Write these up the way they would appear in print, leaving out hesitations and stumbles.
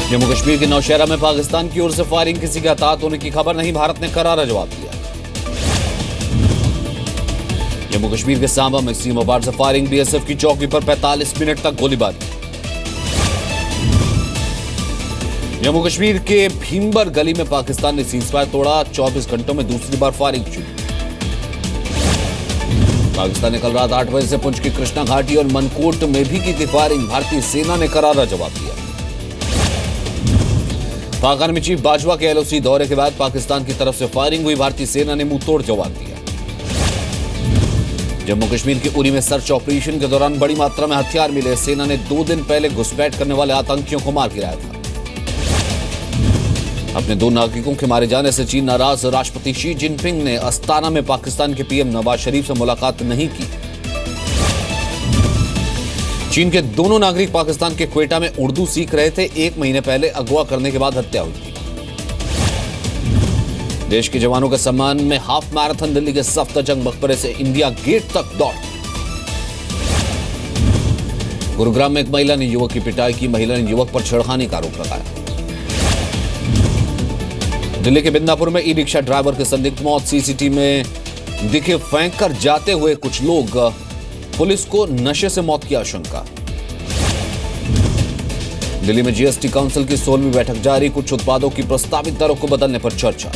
जम्मू कश्मीर के नौशहरा में पाकिस्तान की ओर से फायरिंग, किसी के हताहत होने की खबर नहीं, भारत ने करारा जवाब दिया। जम्मू कश्मीर के सांबा में सीमापार से फायरिंग, बीएसएफ की चौकी पर 45 मिनट तक गोलीबारी। जम्मू कश्मीर के भीमबर गली में पाकिस्तान ने सीजफायर तोड़ा, 24 घंटों में दूसरी बार फायरिंग शुरू। पाकिस्तान ने कल रात 8 बजे से पुंछ की कृष्णा घाटी और मनकोट में भी की थी फायरिंग, भारतीय सेना ने करारा जवाब दिया। पाक आर्मी चीफ बाजवा के एलओसी दौरे के बाद पाकिस्तान की तरफ से फायरिंग हुई, भारतीय सेना ने मुंहतोड़ जवाब दिया। जम्मू कश्मीर के उरी में सर्च ऑपरेशन के दौरान बड़ी मात्रा में हथियार मिले, सेना ने 2 दिन पहले घुसपैठ करने वाले आतंकियों को मार गिराया था। अपने 2 नागरिकों के मारे जाने से चीन नाराज, राष्ट्रपति शी जिनपिंग ने अस्ताना में पाकिस्तान के पीएम नवाज शरीफ से मुलाकात नहीं की। चीन के दोनों नागरिक पाकिस्तान के क्वेटा में उर्दू सीख रहे थे, 1 महीने पहले अगवा करने के बाद हत्या हुई थी। देश के जवानों के सम्मान में हाफ मैराथन, दिल्ली के सफदरजंग मकबरे से इंडिया गेट तक दौड़। गुरुग्राम में एक महिला ने युवक की पिटाई की, महिला ने युवक पर छेड़खानी का आरोप लगाया। दिल्ली के बिंदापुर में ई रिक्शा ड्राइवर की संदिग्ध मौत, सीसीटीवी में दिखे फेंक कर जाते हुए कुछ लोग, पुलिस को नशे से मौत की आशंका। दिल्ली में जीएसटी काउंसिल की 16वीं बैठक जारी, कुछ उत्पादों की प्रस्तावित दरों को बदलने पर चर्चा।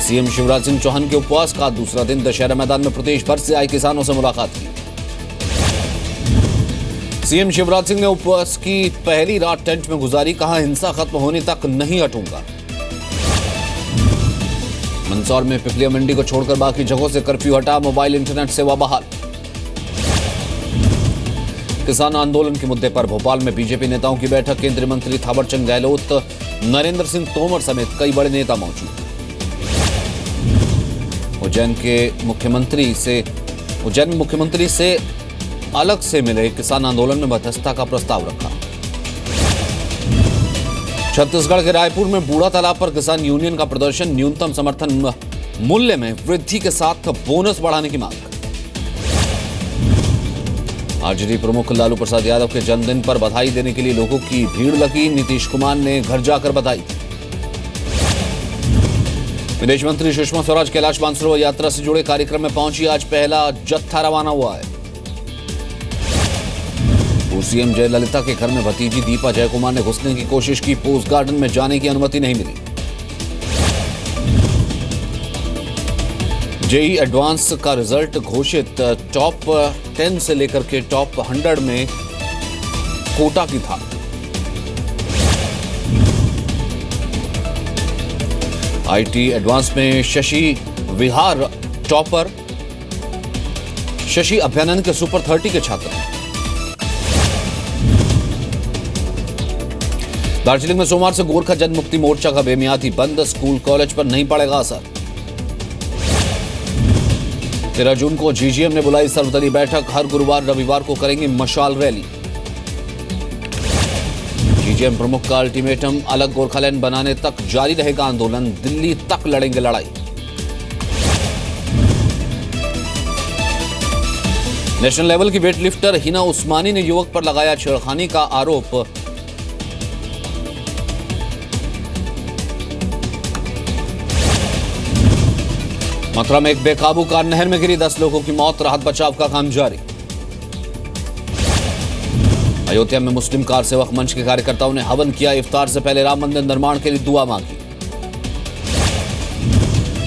सीएम शिवराज सिंह चौहान के उपवास का दूसरा दिन, दशहरा मैदान में प्रदेश भर से आए किसानों से मुलाकात की। सीएम शिवराज सिंह ने उपवास की पहली रात टेंट में गुजारी, कहा हिंसा खत्म होने तक नहीं हटूंगा। मंदसौर में पिपलिया मंडी को छोड़कर बाकी जगहों से कर्फ्यू हटा, मोबाइल इंटरनेट सेवा बहाल। किसान आंदोलन के मुद्दे पर भोपाल में बीजेपी नेताओं की बैठक, केंद्रीय मंत्री थावरचंद गहलोत, नरेंद्र सिंह तोमर समेत कई बड़े नेता मौजूद। उज्जैन में मुख्यमंत्री से अलग से मिले, किसान आंदोलन में मध्यस्थता का प्रस्ताव रखा। छत्तीसगढ़ के रायपुर में बूढ़ा तालाब पर किसान यूनियन का प्रदर्शन, न्यूनतम समर्थन मूल्य में वृद्धि के साथ बोनस बढ़ाने की मांग। आरजेडी प्रमुख लालू प्रसाद यादव के जन्मदिन पर बधाई देने के लिए लोगों की भीड़ लगी, नीतीश कुमार ने घर जाकर बधाई। विदेश मंत्री सुषमा स्वराज कैलाश मानसरोवर यात्रा से जुड़े कार्यक्रम में पहुंची, आज पहला जत्था रवाना हुआ है। सीएम जयललिता के घर में भतीजी दीपा जयकुमार ने घुसने की कोशिश की, पोस्ट गार्डन में जाने की अनुमति नहीं मिली। जेईई एडवांस का रिजल्ट घोषित, टॉप 10 से लेकर के टॉप 100 में कोटा की था। आईटी एडवांस में शशि विहार टॉपर, शशि अभ्यानंद के सुपर 30 के छात्र। दार्जिलिंग में सोमवार से गोरखा जनमुक्ति मोर्चा का बेमियादी बंद, स्कूल कॉलेज पर नहीं पड़ेगा असर। 13 जून को जीजीएम ने बुलाई सर्वदलीय बैठक, हर गुरुवार रविवार को करेंगे मशाल रैली। जीजीएम प्रमुख का अल्टीमेटम, अलग गोरखालैंड बनाने तक जारी रहेगा आंदोलन, दिल्ली तक लड़ेंगे लड़ाई। नेशनल लेवल की वेटलिफ्टर हिना उस्मानी ने युवक पर लगाया छेड़खानी का आरोप। मथुरा में एक बेकाबू कार नहर में गिरी, 10 लोगों की मौत, राहत बचाव का काम जारी। अयोध्या में मुस्लिम कार सेवक मंच के कार्यकर्ताओं ने हवन किया, इफ्तार से पहले राम मंदिर निर्माण के लिए दुआ मांगी।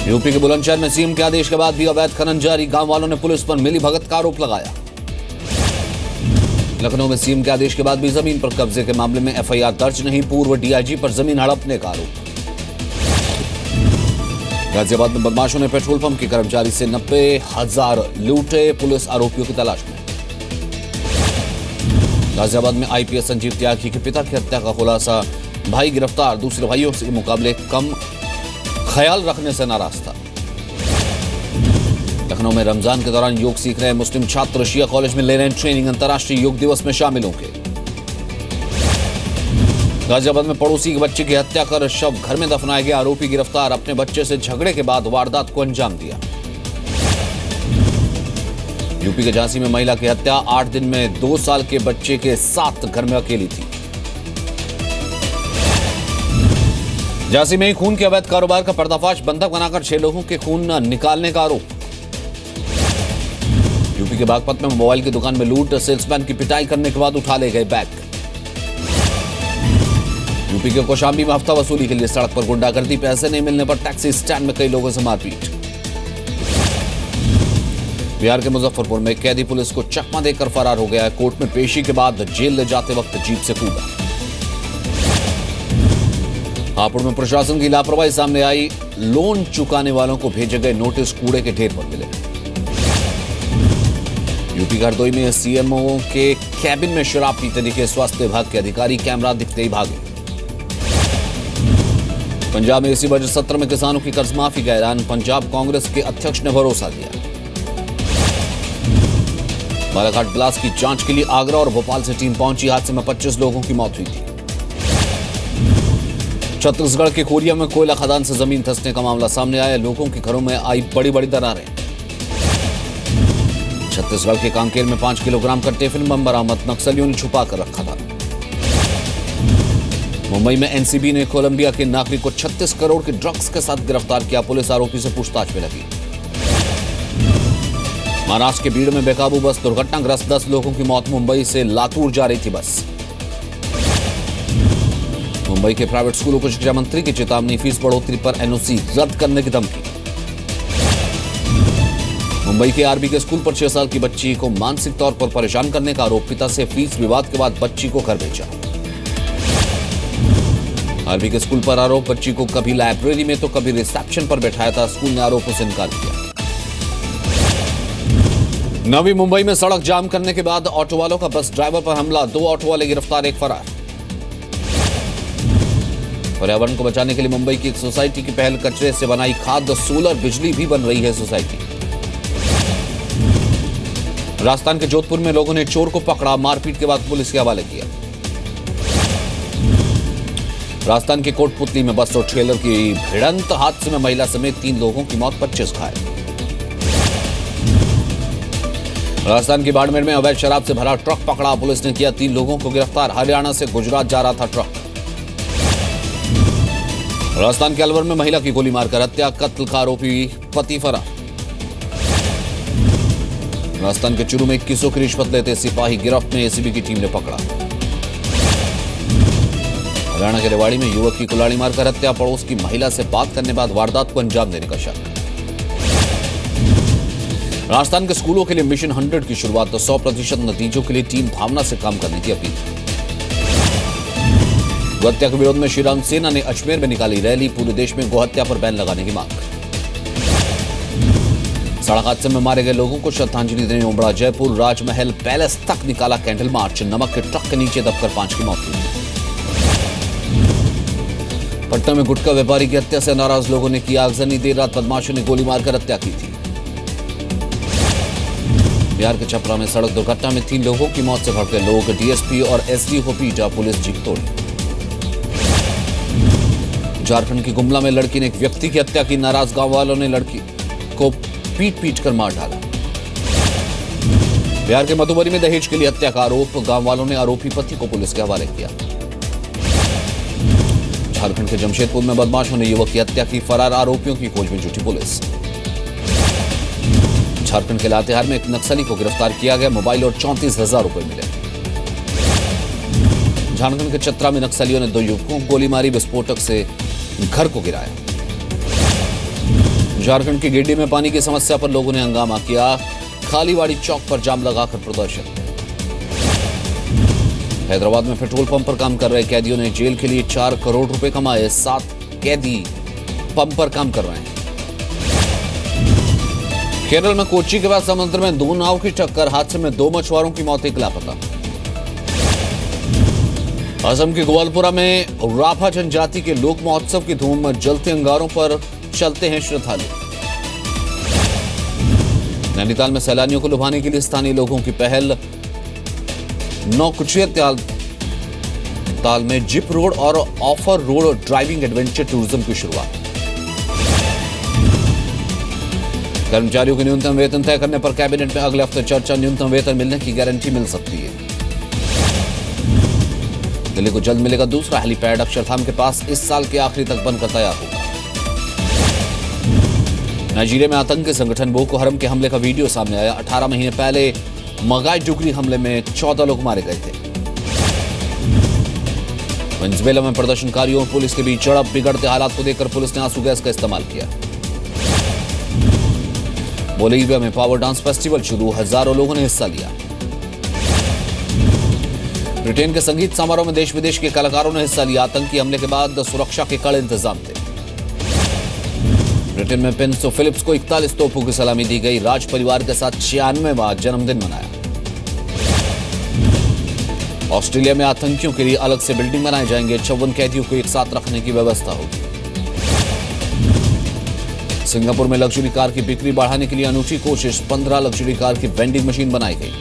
यूपी के बुलंदशहर में सीएम के आदेश के बाद भी अवैध खनन जारी, गांव वालों ने पुलिस पर मिलीभगत का आरोप लगाया। लखनऊ में सीएम के आदेश के बाद भी जमीन पर कब्जे के मामले में एफआईआर दर्ज नहीं, पूर्व डीआईजी पर जमीन हड़पने का आरोप। गाजियाबाद में बदमाशों ने पेट्रोल पंप के कर्मचारी से 90,000 लूटे, पुलिस आरोपियों की तलाश में। गाजियाबाद में आईपीएस संजीव त्यागी के पिता की हत्या का खुलासा, भाई गिरफ्तार, दूसरे भाइयों के मुकाबले कम ख्याल रखने से नाराज था। लखनऊ में रमजान के दौरान योग सीख रहे मुस्लिम छात्र शिया कॉलेज में ले रहे हैं ट्रेनिंग, अंतर्राष्ट्रीय योग दिवस में शामिल होंगे। गाजियाबाद में पड़ोसी के बच्चे की हत्या कर शव घर में दफनाया गया, आरोपी गिरफ्तार, अपने बच्चे से झगड़े के बाद वारदात को अंजाम दिया। यूपी के झांसी में महिला की हत्या, 8 दिन में 2 साल के बच्चे के साथ घर में अकेली थी। झांसी में ही खून के अवैध कारोबार का पर्दाफाश, बंधक बनाकर 6 लोगों के खून निकालने का आरोप। यूपी के बागपत में मोबाइल की दुकान में लूट, सेल्समैन की पिटाई करने के बाद उठा ले गए बैग। यूपी के कौशाम्बी में हफ्ता वसूली के लिए सड़क पर गुंडागर्दी, पैसे नहीं मिलने पर टैक्सी स्टैंड में कई लोगों से मारपीट। बिहार के मुजफ्फरपुर में कैदी पुलिस को चकमा देकर फरार हो गया है। कोर्ट में पेशी के बाद जेल ले जाते वक्त जीप से कूदा। हापुड़ में प्रशासन की लापरवाही सामने आई, लोन चुकाने वालों को भेजे गए नोटिस कूड़े के ढेर पर मिले। यूपी के हरदोई में सीएमओ के कैबिन में शराब पीते दिखे स्वास्थ्य विभाग के अधिकारी, कैमरा दिखते ही भागे। पंजाब में इसी बजट सत्र में किसानों की कर्ज माफी का ऐलान, पंजाब कांग्रेस के अध्यक्ष ने भरोसा दिया। बालाघाट ब्लास्ट की जांच के लिए आगरा और भोपाल से टीम पहुंची, हादसे में 25 लोगों की मौत हुई थी। छत्तीसगढ़ के कोरिया में कोयला खदान से जमीन धंसने का मामला सामने आया, लोगों के घरों में आई बड़ी बड़ी दरारें। छत्तीसगढ़ के कांकेर में 5 किलोग्राम का टिफिन बम बरामद, नक्सलियों ने छुपा कर रखा था। मुंबई में एनसीबी ने कोलंबिया के नागरिक को 36 करोड़ के ड्रग्स के साथ गिरफ्तार किया, पुलिस आरोपी से पूछताछ में लगी। महाराष्ट्र के भीड़ में बेकाबू बस दुर्घटनाग्रस्त, 10 लोगों की मौत, मुंबई से लातूर जा रही थी बस। मुंबई के प्राइवेट स्कूलों को शिक्षा मंत्री की चेतावनी, फीस बढ़ोतरी पर एनओसी रद्द करने की धमकी। मुंबई के आरबी के स्कूल पर 6 साल की बच्ची को मानसिक तौर पर परेशान करने का आरोप, पिता से फीस विवाद के बाद बच्ची को घर भेजा। आरबी के स्कूल पर आरोप, बच्ची को कभी लाइब्रेरी में तो कभी रिसेप्शन पर बैठाया था, स्कूल ने आरोपों से इनकार किया। नवी मुंबई में सड़क जाम करने के बाद ऑटो वालों का बस ड्राइवर पर हमला, 2 ऑटो वाले गिरफ्तार, एक फरार। पर्यावरण को बचाने के लिए मुंबई की एक सोसाइटी की पहल, कचरे से बनाई खाद, सोलर बिजली भी बन रही है सोसाइटी। राजस्थान के जोधपुर में लोगों ने चोर को पकड़ा, मारपीट के बाद पुलिस के हवाले किया। राजस्थान के कोटपुतली में बस और ट्रेलर की भिड़ंत, हादसे में महिला समेत 3 लोगों की मौत, 25 घायल। राजस्थान की बाड़मेर में अवैध शराब से भरा ट्रक पकड़ा, पुलिस ने किया 3 लोगों को गिरफ्तार, हरियाणा से गुजरात जा रहा था ट्रक। राजस्थान के अलवर में महिला की गोली मारकर हत्या, कत्ल का आरोपी पति फरार। राजस्थान के चूरू में 2100 की रिश्वत लेते सिपाही गिरफ्त में, एसीबी की टीम ने पकड़ा। हरियाणा के रेवाड़ी में युवक की कुल्हाड़ी मारकर हत्या, पड़ोस की महिला से बात करने बाद वारदात को अंजाम देने का शक। राजस्थान के स्कूलों के लिए मिशन 100 की शुरुआत, तो 100% नतीजों के लिए टीम भावना से काम करने की अपील। गोहत्या के विरोध में श्री राम सेना ने अजमेर में निकाली रैली, पूरे देश में गोहत्या पर बैन लगाने की मांग। सड़क हादसे में मारे गए लोगों को श्रद्धांजलि देने उमड़ा जयपुर, राजमहल पैलेस तक निकाला कैंडल मार्च, नमक के ट्रक के नीचे दबकर 5 की मौत हुई। पटना में गुटखा व्यापारी की हत्या से नाराज लोगों ने की आगजनी, देर रात बदमाशों ने गोली मारकर हत्या की थी। बिहार के छपरा में सड़क दुर्घटना में 3 लोगों की मौत से भड़के लोग, डीएसपी और एसडी को पीटा, पुलिस जीप तोड़ी। झारखंड की गुमला में लड़की ने एक व्यक्ति की हत्या की, नाराज गांव वालों ने लड़की को पीट कर मार डाला। बिहार के मधुबनी में दहेज के लिए हत्या का आरोप, गांव वालों ने आरोपी पति को पुलिस के हवाले किया। झारखंड के जमशेदपुर में बदमाशों ने युवक की हत्या की, फरार आरोपियों की खोज में जुटी पुलिस। झारखंड के लातेहार में एक नक्सली को गिरफ्तार किया गया, मोबाइल और 34,000 रुपए मिले। झारखंड के चतरा में नक्सलियों ने 2 युवकों को गोली मारी, विस्फोटक से घर को गिराया। झारखंड के गिड्डी में पानी की समस्या पर लोगों ने हंगामा किया, खालीवाड़ी चौक पर जाम लगाकर प्रदर्शन। हैदराबाद में पेट्रोल पंप पर काम कर रहे कैदियों ने जेल के लिए 4 करोड़ रुपए कमाए, 7 कैदी पंप पर काम कर रहे हैं। केरल में कोच्चि के बाद समुद्र में 2 नाव की टक्कर, हादसे में 2 मछुआरों की मौत, 1 लापता। असम के ग्वालपुरा में राभा जनजाति के लोक महोत्सव की धूम, जलते अंगारों पर चलते हैं श्रद्धालु। नैनीताल में सैलानियों को लुभाने के लिए स्थानीय लोगों की पहल, नौकुचिया ताल में जिप रोड और offer road driving adventure tourism की शुरुआत। कर्मचारियों के न्यूनतम वेतन तय करने पर कैबिनेट में अगले हफ्ते चर्चा, न्यूनतम वेतन मिलने की गारंटी मिल सकती है। दिल्ली को जल्द मिलेगा दूसरा हेलीपैड, अक्षरधाम के पास इस साल के आखिरी तक बनकर तैयार होगा। नाइजीरिया में आतंकी संगठन बोको हरम के हमले का वीडियो सामने आया। 18 महीने पहले मगाईडुगरी हमले में 14 लोग मारे गए थे। वेनेजुएला में प्रदर्शनकारियों और पुलिस के बीच झड़प, बिगड़ते हालात को देखकर पुलिस ने आंसू गैस का इस्तेमाल किया। बोलीविया में पावर डांस फेस्टिवल शुरू, हजारों लोगों ने हिस्सा लिया। ब्रिटेन के संगीत समारोह में देश विदेश के कलाकारों ने हिस्सा लिया। आतंकी हमले के बाद सुरक्षा के कड़े इंतजाम थे। ब्रिटेन में प्रिंस फिलिप्स को 41 तोपों की सलामी दी गई। राज परिवार के साथ 96वां जन्मदिन मनाया। ऑस्ट्रेलिया में आतंकियों के लिए अलग से बिल्डिंग बनाए जाएंगे। 54 कैदियों को एक साथ रखने की व्यवस्था होगी। सिंगापुर में लग्जरी कार की बिक्री बढ़ाने के लिए अनूठी कोशिश, 15 लग्जरी कार की वेंडिंग मशीन बनाई गई।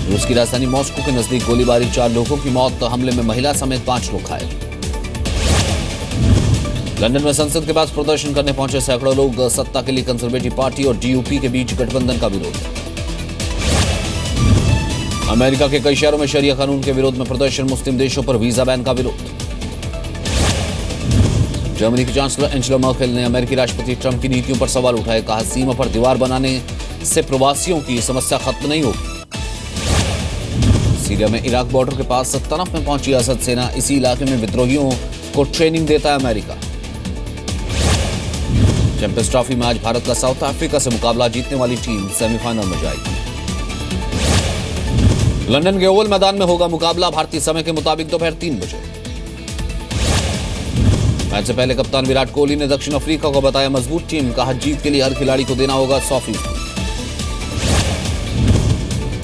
रूस की राजधानी मॉस्को के नजदीक गोलीबारी, 4 लोगों की मौत, हमले में महिला समेत 5 लोग घायल। लंदन में संसद के पास प्रदर्शन करने पहुंचे सैकड़ों लोग। सत्ता के लिए कंजर्वेटिव पार्टी और डीयूपी के बीच गठबंधन का विरोध। अमेरिका के कई शहरों में शरिया कानून के विरोध में प्रदर्शन, मुस्लिम देशों पर वीजा बैन का विरोध। जर्मनी की चांसलर एंजेला मर्केल ने अमेरिकी राष्ट्रपति ट्रंप की नीतियों पर सवाल उठाए। कहा, सीमा पर दीवार बनाने से प्रवासियों की समस्या खत्म नहीं होगी। सीरिया में इराक बॉर्डर के पास तनफ में पहुंची असद सेना, इसी इलाके में विद्रोहियों को ट्रेनिंग देता है अमेरिका। चैंपियंस ट्रॉफी में आज भारत का साउथ अफ्रीका से मुकाबला, जीतने वाली टीम सेमीफाइनल में जाएगी। लंदन के ओवल मैदान में होगा मुकाबला, भारतीय समय के मुताबिक दोपहर 3 बजे। मैच से पहले कप्तान विराट कोहली ने दक्षिण अफ्रीका को बताया मजबूत टीम। कहा, जीत के लिए हर खिलाड़ी को देना होगा 100%।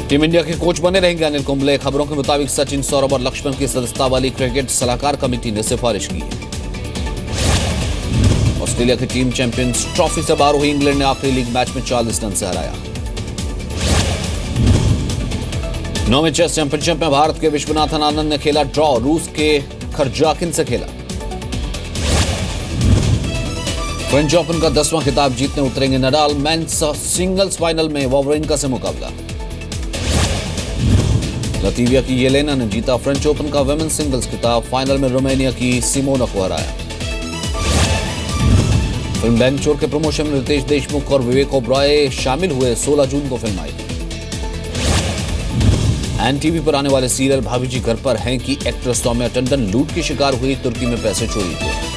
टीम इंडिया के कोच बने रहेंगे अनिल कुंबले। खबरों के मुताबिक सचिन, सौरभ और लक्ष्मण की सदस्यता वाली क्रिकेट सलाहकार कमेटी ने सिफारिश की है। ऑस्ट्रेलिया की टीम चैंपियंस ट्रॉफी से बाहर हुई। इंग्लैंड ने आखिरी लीग मैच में 40 रन से हराया। 9वें चेस चैंपियनशिप में भारत के विश्वनाथन आनंद ने खेला ड्रॉ, रूस के खरजाकिन से खेला। फ्रेंच ओपन का 10वां खिताब जीतने उतरेंगे नडाल। मेंस सिंगल्स फाइनल में वावरिंका से मुकाबला। लतीविया की येलेना ने जीता फ्रेंच ओपन का वुमेन्स सिंगल्स खिताब। फाइनल में रोमानिया की सिमोना को हराया। फिल्म बैंक चोर के प्रमोशन में रितेश देशमुख और विवेक ओबरॉय शामिल हुए। 16 जून को फिल्म आई। एनटीवी पर आने वाले सीरियल भाभी जी घर पर हैं की एक्ट्रेस सौम्या टंडन लूट की शिकार हुई। तुर्की में पैसे चोरी हुए।